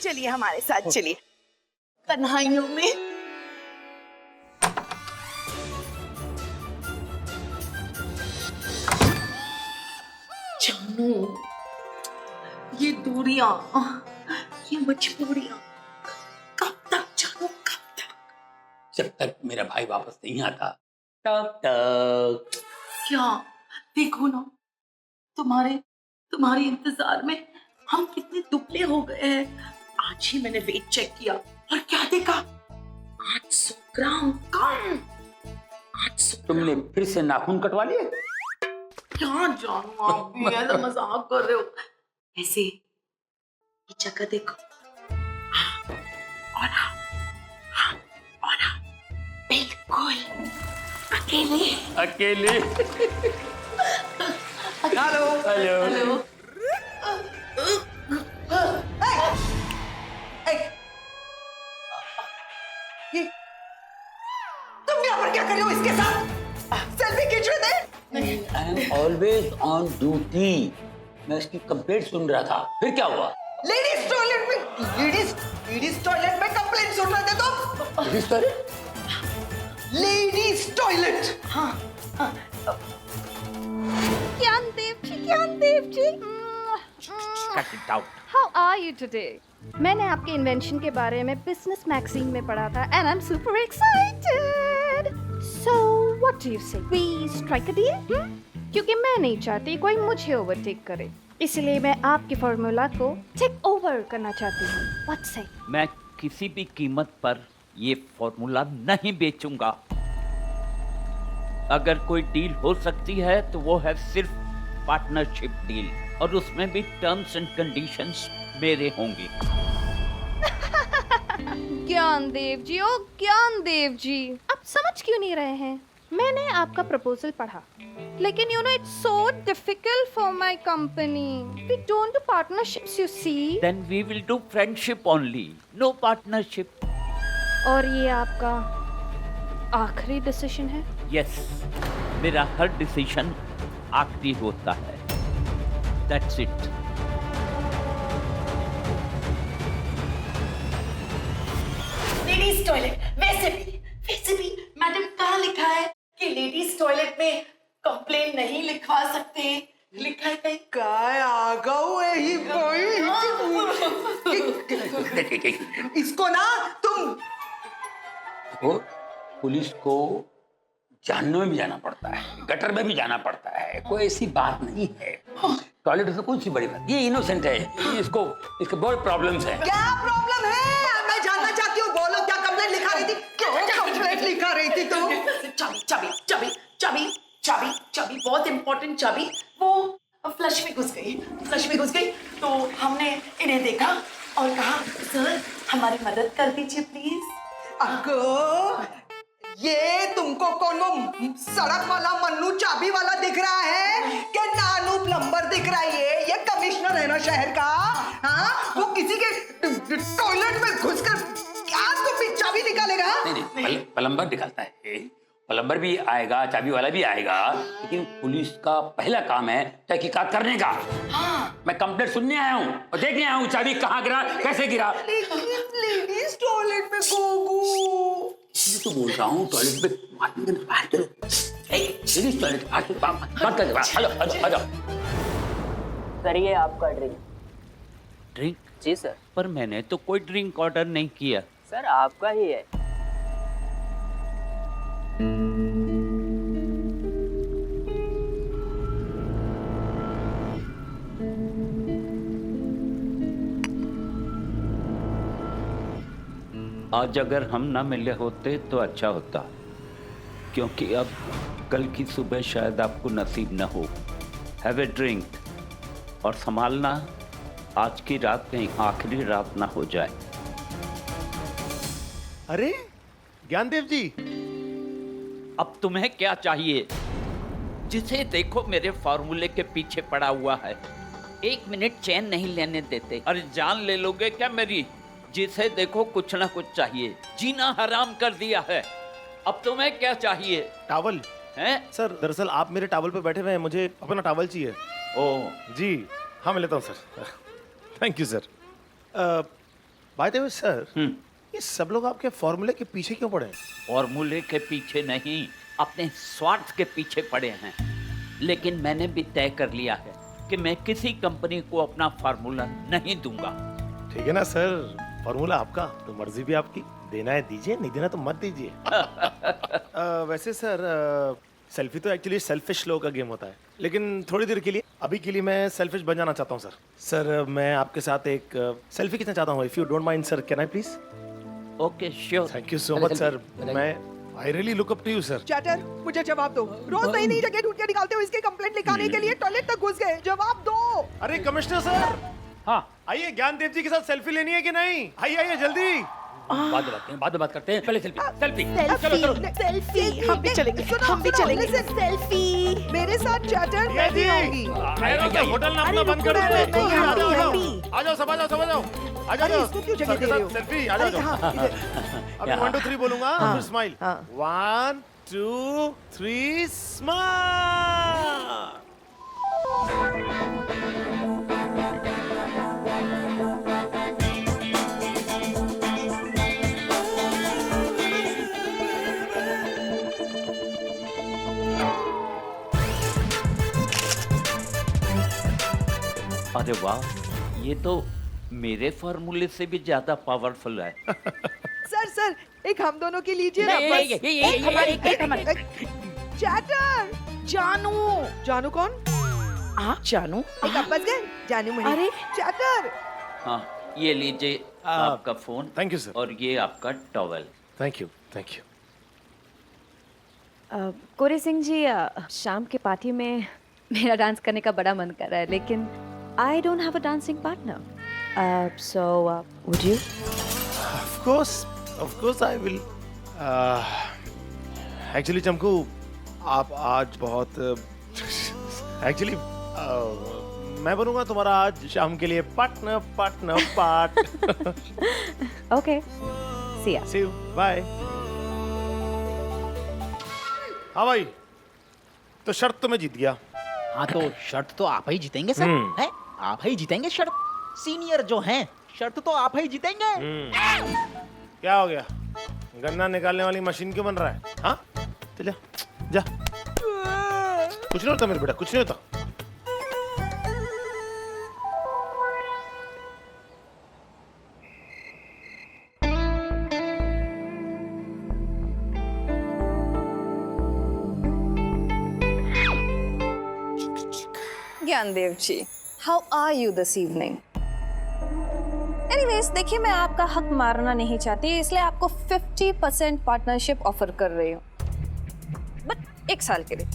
चलिए हमारे साथ चलिए तन्हाइयों में। जानू, ये दूरियां, ये मजबूरियां कब तक जानू, कब तक? जब तक मेरा भाई वापस नहीं आता तब तक। क्या देखो ना, तुम्हारे इंतजार में हम कितने दुबले हो गए हैं। आज ही मैंने वेट चेक किया और क्या देखा, 800 ग्राम कम। 800। तुमने फिर से नाखून कटवा लिए? क्या जानू, आप भी ऐसा मजाक कर रहे हो। ऐसे ये जगह देखो, हाँ, और हाँ, और हाँ, बिल्कुल अकेले। अकेले? Hello hello. हेलो। ये तुम यहाँ पर क्या कर रहे हो इसके साथ? सेल्फी खींच रहे थे? I am always on duty. मैं इसकी कंप्लेंट सुन रहा था, फिर क्या हुआ? लेडीज टॉयलेट में कंप्लेंट सुन रहे थे तुम? Ladies toilet. हाँ, ज्ञानदेव जी, Cut it out. how are you today? मैंने आपके इन्वेंशन के बारे में बिजनेस मैगजीन में पढ़ा था and I'm super excited. So what do you say? We strike a deal? क्योंकि मैं नहीं चाहती कोई मुझे ओवरटेक करे, इसलिए मैं आपके फॉर्मूला को टेक ओवर करना चाहती हूँ. What say? मैं किसी भी कीमत पर ये फॉर्मूला नहीं बेचूंगा. अगर कोई डील हो सकती है तो वो है सिर्फ पार्टनरशिप डील, और उसमें भी टर्म्स एंड कंडीशंस मेरे होंगे. ज्ञानदेव जी, ओ ज्ञानदेव जी, आप समझ क्यों नहीं रहे हैं? मैंने आपका प्रपोजल पढ़ा, लेकिन you know it's so difficult for my company. We don't do partnerships, you see. Then we will do friendship only, no partnership. और ये आपका आखिरी डिसीजन है? यस, मेरा हर डिसीजन आखिरी होता है. That's it. Ladies toilet. वैसे भी मैडम कहाँ लिखा है कि लेडीज टॉयलेट में कंप्लेन नहीं लिखवा सकते? लिखा है कहीं? काय आ गए ही इसको ना तुम देखो, पुलिस को जानने में भी जाना पड़ता है, गटर में भी जाना पड़ता है, कोई ऐसी बात नहीं है. टॉयलेट से कौन सी बड़ी बात? ये इनोसेंट है, इसके बहुत प्रॉब्लम्स हैं. क्या प्रॉब्लम है? मैं जानना चाहती हूँ. बोलो, क्या कंप्लेंट लिखा रही थी? क्यों कंप्लेंट लिखा रही थी तुम? चाबी बहुत इंपॉर्टेंट चाबी, वो फ्लश में घुस गई तो हमने इन्हें देखा और कहा, सर हमारी मदद कर दीजिए प्लीज. अगो, ये तुमको कौन वो सड़क वाला मन्नू चाबी वाला दिख रहा है कि नानू प्लम्बर दिख रहा है? ये कमिश्नर है ना शहर का. हाँ, वो किसी के टॉयलेट में घुसकर क्या तो चाबी निकालेगा? नहीं, प्लम्बर निकालता है, प्लम्बर भी आएगा, चाबी वाला भी आएगा, लेकिन पुलिस का पहला काम है तहकीकात करने का. हाँ. मैं कंप्लेंट सुनने आया हूँ और देखने आया हूँ चाबी कहाँ गिरा, कैसे गिरा. लेडीज टॉयलेट में गोगू. मैं तो बोल रहा हूँ टॉयलेट में आदमी के बाहर चलो. लेडीज टॉयलेट बात कर. हेलो. सर ये आपका ड्रिंक. ड्रिंक? जी सर. पर मैंने तो कोई ड्रिंक ऑर्डर नहीं किया. सर आपका ही है. आज अगर हम ना मिले होते तो अच्छा होता, क्योंकि अब कल की सुबह शायद आपको नसीब न हो. हैव ए ड्रिंक और संभालना, आज की रात कहीं आखिरी रात ना हो जाए. अरे ज्ञानदेव जी, अब तुम्हें क्या चाहिए? जिसे देखो मेरे फॉर्मूले के पीछे पड़ा हुआ है, 1 मिनट चैन नहीं लेने देते. अरे जान ले लोगे क्या मेरी? जिसे देखो कुछ ना कुछ चाहिए, जीना हराम कर दिया है. अब तुम्हें क्या चाहिए? टावल हैं? सर, दरअसल आप मेरे टावल पे बैठे हुए हैं, मुझे अपना टावल चाहिए. ओह जी हाँ, मैं लेता हूँ sir. Thank you sir. By the way sir, ये सब लोग आपके फॉर्मूले के पीछे क्यों पड़े हैं? फॉर्मूले के पीछे नहीं, अपने स्वार्थ के पीछे पड़े हैं। लेकिन मैंने भी तय कर लिया है कि मैं किसी कंपनी को अपना फार्मूला नहीं दूंगा। ठीक है ना सर, फॉर्मूला आपका तो मर्जी भी आपकी, देना है दीजिए, नहीं देना तो मत दीजिए। वैसे सर, सेल्फी तो एक्चुअली सेल्फिश लोगों का गेम होता है, लेकिन थोड़ी देर के लिए, अभी के लिए मैं सेल्फिश बन जाना चाहता हूँ सर। सर मैं आपके साथ एक सेल्फी खींचना चाहता हूँ, if you don't mind sir, can I please? Okay sure. Thank you so much sir, मैं I really look up to you sir. चैटर, मुझे जवाब दो। रोज नई नई जगह ढूंढ के निकालते हो इसकी कंप्लेंट लिखाने के लिए, टॉयलेट तक घुस गए। जवाब दो। अरे कमिश्नर सर, हाँ आइए ज्ञानदेव जी के साथ सेल्फी लेनी है कि नहीं? आइए आइए जल्दी। बाद में बात करते हैं, पहले सेल्फी। चलो चलो। सेल्फी हम भी चलेंगे, हम भी चलेंगे। सेल्फी मेरे साथ चैटर, मैं भी आऊंगी। होटल ना अपना बंद कर दो। आ जाओ सब, आ जाओ सब, आ जाओ, आ अरे जाओ। इसको क्यों जगह दे रहे हो? सेल्फी, आ जाओ। अभी 1 2 3 बोलूंगा, फिर स्माइल। 1 2 3 स्माइल। अरे वाह, ये तो मेरे फार्मूले से भी ज्यादा पावरफुल है। सर, एक हम दोनों की लीजिए ना बस। एक हमारे। चैटर, जानू कौन? जानू एक अब्बस गए, जानू मणि। अरे। चैटर, हाँ, ये लीजिए आपका फोन। Thank you sir. और ये आपका towel. Thank you, thank you. कोरे सिंह जी, शाम के पार्टी में मेरा डांस करने का बड़ा मन कर रहा है, लेकिन I don't have a dancing partner, so would you? Of course I will. Actually Chamku, आप आज बहुत एक्चुअली मैं बनूंगा तुम्हारा आज शाम के लिए part. Okay, see see you, bye. हाँ भाई, तो शर्त तो मैं जीत गया। हाँ तो शर्त तो आप ही जीतेंगे सर, है? आप ही जीतेंगे शर्त। सीनियर जो हैं, शर्त तो आप ही जीतेंगे। क्या हो गया? गन्ना निकालने वाली मशीन क्यों बन रहा है? हाँ, तो जा जा। कुछ नहीं होता मेरे बेटा, कुछ नहीं होता। Gyandev ji, how are you this evening? Anyways, देखिए मैं आपका हक मारना नहीं चाहती, इसलिए आपको 50% पार्टनरशिप ऑफर कर रही हूँ, बट 1 साल के लिए।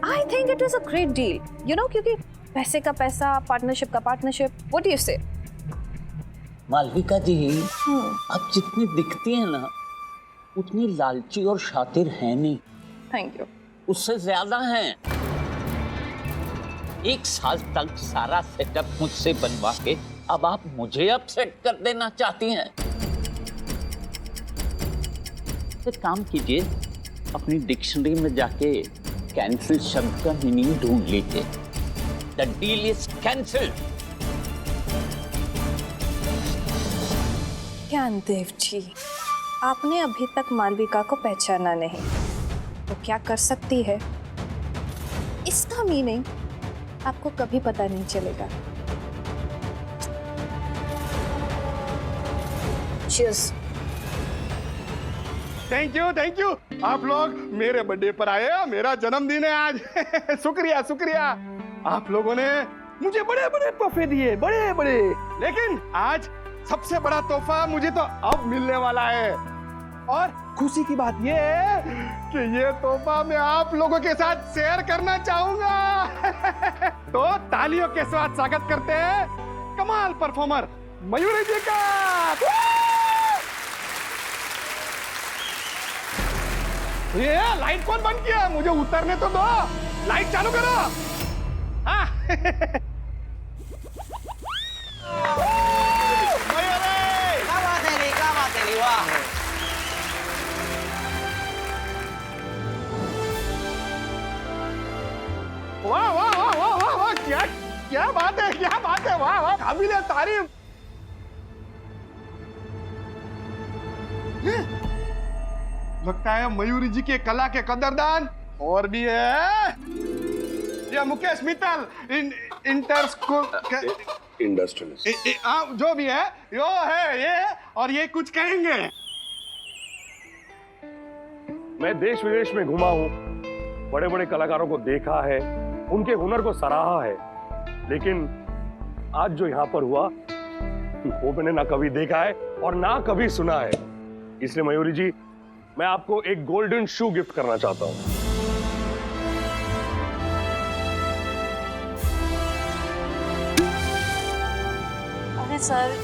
I think it is a great deal, you know, क्योंकि पैसे का पैसा, पार्टनरशिप का पार्टनरशिप। व्हाट डू यू से? मालविका जी, आप जितनी दिखती हैं ना, उतनी लालची और शातिर है नहीं। Thank you. उससे ज्यादा हैं। 1 साल तक सारा सेटअप मुझसे बनवा के अब आप मुझे अपसेट कर देना चाहती हैं। एक काम कीजिए, अपनी डिक्शनरी में जाके कैंसिल शब्द का मीनिंग ढूंढ लीजिए। The deal is cancelled. Gyandev ji, आपने अभी तक मालविका को पहचाना नहीं, तो क्या कर सकती है इसका मीनिंग आपको कभी पता नहीं चलेगा। Cheers. Thank you. आप लोग मेरे बर्थडे पर आए, मेरा जन्मदिन है आज। शुक्रिया। आप लोगों ने मुझे बड़े बड़े तोहफे दिए, बड़े। लेकिन आज सबसे बड़ा तोहफा मुझे तो अब मिलने वाला है, और खुशी की बात ये है कि ये तोहफा मैं आप लोगों के साथ शेयर करना चाहूंगा। तो तालियों के साथ स्वागत करते हैं कमाल परफॉर्मर मयूरी जी का। ये लाइट कौन बंद किया? मुझे उतरने तो दो, लाइट चालू करो। हाँ। वाह, क्या बात है, वाह, काबिल तारीफ। लगता है मयूरी जी के कला के कदरदान और भी है। ये Mukesh Mittal inter school industrialist जो भी है यो है ये, और ये कुछ कहेंगे। मैं देश विदेश में घुमा हूं, बड़े बड़े कलाकारों को देखा है, उनके हुनर को सराहा है, लेकिन आज जो यहाँ पर हुआ वो मैंने ना कभी देखा है और ना कभी सुना है। इसलिए मयूरी जी, मैं आपको एक गोल्डन शू गिफ्ट करना चाहता हूँ। अरे सर,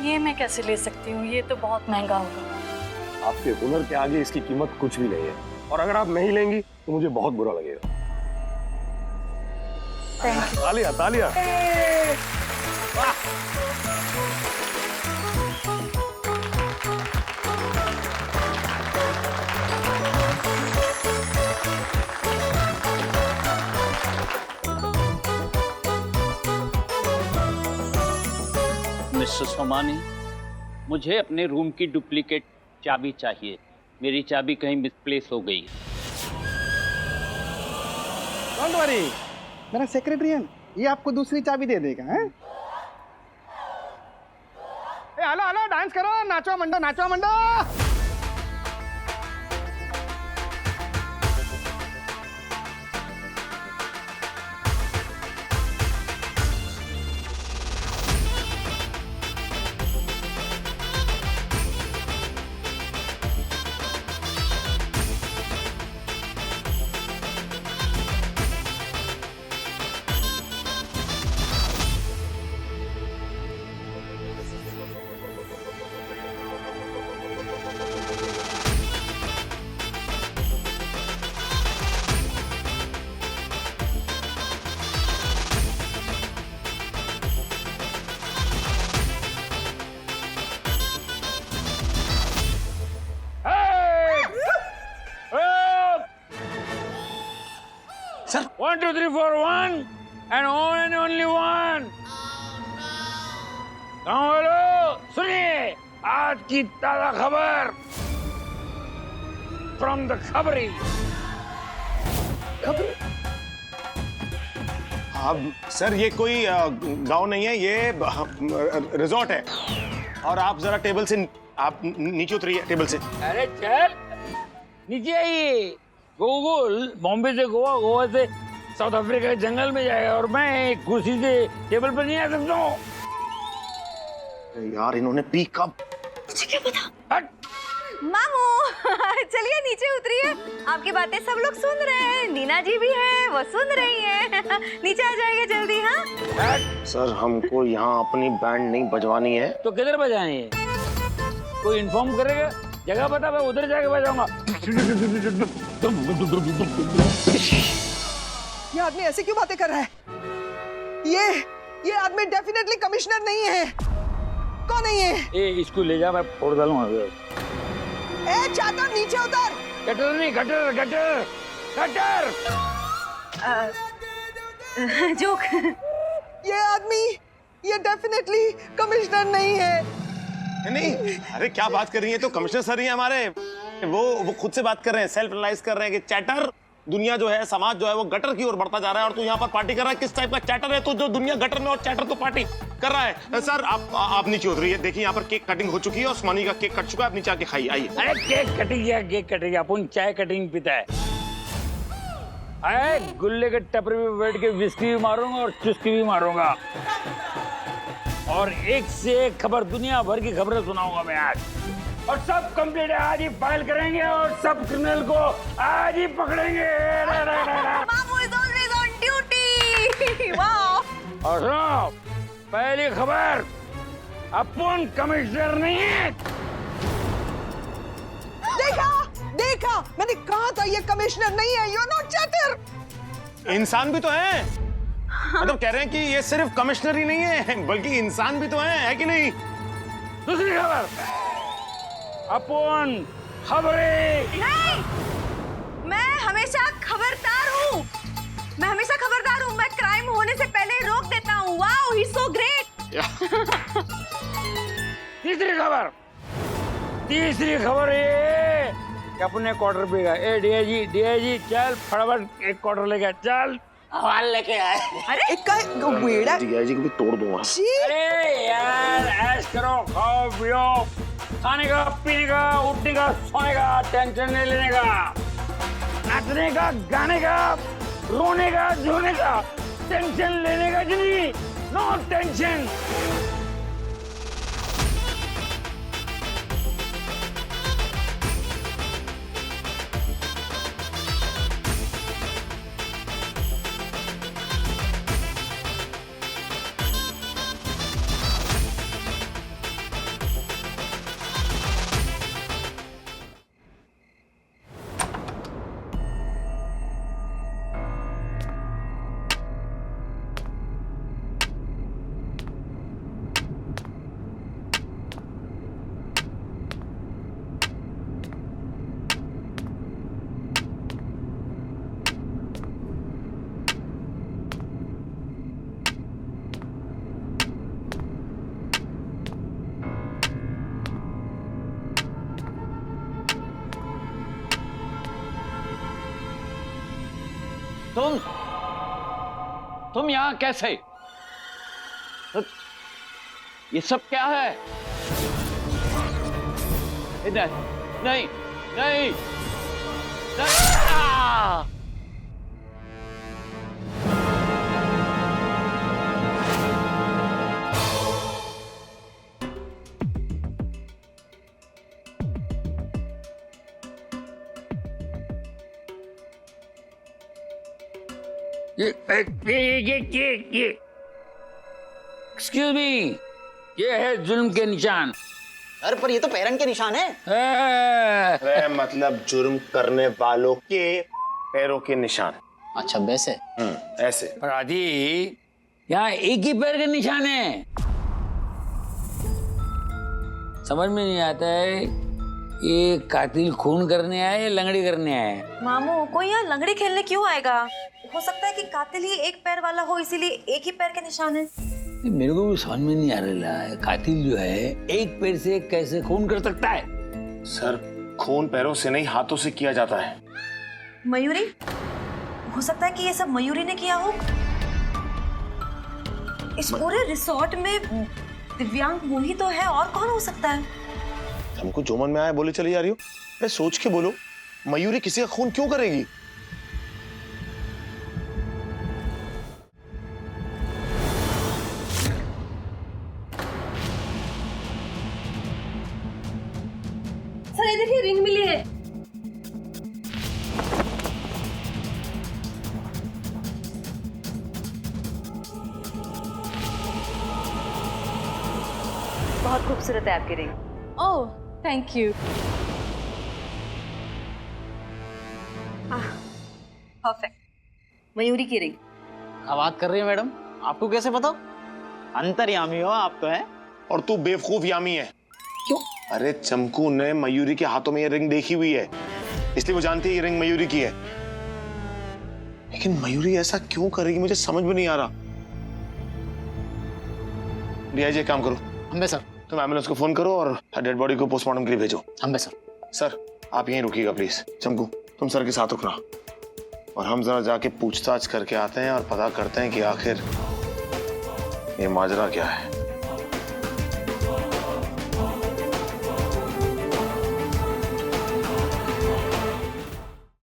ये मैं कैसे ले सकती हूँ? ये तो बहुत महंगा होगा। आपके हुनर के आगे इसकी कीमत कुछ भी नहीं है, और अगर आप नहीं लेंगी तो मुझे बहुत बुरा लगेगा। तालियां तालियां। मिस्टर सोमानी, मुझे अपने रूम की डुप्लीकेट चाबी चाहिए। मेरी चाबी कहीं मिसप्लेस हो गई। डोंट वरी, मेरा सेक्रेटरी है, ये आपको दूसरी चाबी दे देगा। हैं? हेलो हेलो, डांस करो, नाचो मंडो, नाचो मंडो। Sir 1 2 3 4 1 and only one। गाँव वालों सुनिए, आज की ताजा खबर फ्रॉम द खबरी। अब सर ये कोई गांव नहीं है, ये रिजॉर्ट है, और आप जरा टेबल से आप नीचे उतरिए टेबल से। अरे चल नीचे आइए। गूगल बॉम्बे से गोवा, गोवा से साउथ अफ्रीका के जंगल में जाएगा, और मैं कुर्सी से टेबल पर नहीं आ सकता हूँ। यार इन्होंने पी कब? मुझे क्या पता। मामू चलिए नीचे उतरिए, आपकी बातें सब लोग सुन रहे हैं, नीना जी भी है, वो सुन रही है। नीचे आ जाएंगे जल्दी। हाँ सर हमको यहाँ अपनी बैंड नहीं बजवानी है। तो किधर बजाएं? कोई इन्फॉर्म करेगा? जगह बता, मैं उधर जाके बजाऊंगा। ये आदमी ऐसे क्यों बातें कर रहा है? ये आदमी डेफिनेटली कमिश्नर नहीं है। कौन नहीं है? ए इसको ले जा, मैं फोड़ डालूंगा। ए चादर नीचे उतर। गटर नहीं, गटर गटर गटर। जोक। ये आदमी ये डेफिनेटली कमिश्नर नहीं है। नहीं, अरे क्या बात कर रही है? तो कमिश्नर सर ही है हमारे। वो खुद से बात कर रहे हैं, सेल्फ रियलाइज कर रहे हैं कि चैटर दुनिया जो है, समाज जो है वो गटर की ओर बढ़ता जा रहा है, और तू यहाँ पर पार्टी कर रहा है। किस टाइप का चैटर है तो जो दुनिया गटर में और चैटर तो पार्टी कर रहा है। सर आप नीचे उतरिए, देखिए यहाँ पर केक कटिंग हो चुकी है और सोमानी का केक कट चुका है, आप नीचे आके खाइए। आइए। अरे केक कटिंग या केक कटिंग, अपन चाय कटिंग पीता है। अरे गुल्ले के टपरे में बैठ के विस्की भी मारूंगा और चुस्की भी मारूंगा, और एक से एक खबर, दुनिया भर की खबरें सुनाऊंगा मैं आज। और सब कंप्लीट आज ही फाइल करेंगे और सब क्रिमिनल को आज ही पकड़ेंगे। मामू is always on duty. Wow. और सुनो, पहली खबर, अपन कमिश्नर नहीं है। देखा मैंने कहा था ये कमिश्नर नहीं है। You know chatter. इंसान भी तो है, मतलब कह रहे हैं कि ये सिर्फ कमिश्नर ही नहीं है बल्कि इंसान भी तो है कि नहीं? दूसरी खबर, अपन खबरें नहीं, मैं हमेशा खबरदार हूँ। मैं क्राइम होने से पहले रोक देता हूँ। Wow, he is so great. तीसरी खबर ये, कि अपने क्वार्टर पे गया। ए डीआईजी चल फटाफट एक क्वार्टर लेके चल। माल लेके आए। अरे एक का वेड़ा डीआईजी को भी तोड़ दूंगा। अरे यार ऐश करो, खाओ पियो, खाने का पीने का उठने का सोने का टेंशन नहीं लेने का, नाचने का गाने का रोने का धोने का टेंशन लेने का नहीं, नो टेंशन। तुम यहाँ कैसे? ये सब क्या है? इधर नहीं नहीं, नहीं। ये एक्सक्यूज मी, ये है जुल्म के निशान। अरे पर ये तो पैरन के निशान है। अरे मतलब जुर्म करने वालों के पैरों के निशान। अच्छा वैसे? ऐसे। पर आदि यहाँ एक ही पैर के निशान है, समझ में नहीं आता है ये कातिल खून करने आया या लंगड़ी करने आया। मामू कोई यहाँ लंगड़ी खेलने क्यों आएगा? हो सकता है कि कातिल ही एक पैर वाला हो, इसीलिए एक ही पैर के निशान है। मेरे को भी समझ में नहीं आ रहा है, कातिल जो है एक पैर से कैसे खून कर सकता है? सर खून पैरों से नहीं हाथों से किया जाता है। मयूरी, हो सकता है कि ये सब मयूरी ने किया हो। इस पूरे रिसोर्ट में दिव्यांग वो ही तो है, और कौन हो सकता है? हमको जो मन में आया बोले चली जा रही हो। मैं सोच के बोलो, मयूरी किसी का खून क्यों करेगी? सर ये देखिए रिंग मिली है। बहुत खूबसूरत है आपकी ring. Oh thank you. Perfect, Mayuri की रिंग। क्या बात कर रही है मैडम? आपको कैसे पता? अंतर्यामी हो आप तो है। और तू बेवकूफ यामी है। क्यों? अरे चमकू ने मयूरी के हाथों में ये रिंग देखी हुई है, इसलिए वो जानती है ये रिंग मयूरी की है। लेकिन मयूरी ऐसा क्यों करेगी मुझे समझ में नहीं आ रहा। डीआईजी काम करो। हम सर। तुम एम्बुलेंस को फोन करो और डेड बॉडी को पोस्टमार्टम के लिए भेजो। हम सर। सर आप यहीं रुकिएगा प्लीज। चमकू तुम सर के साथ रुकना, और हम जरा जाके पूछताछ करके आते हैं और पता करते हैं कि आखिर ये माजरा क्या है।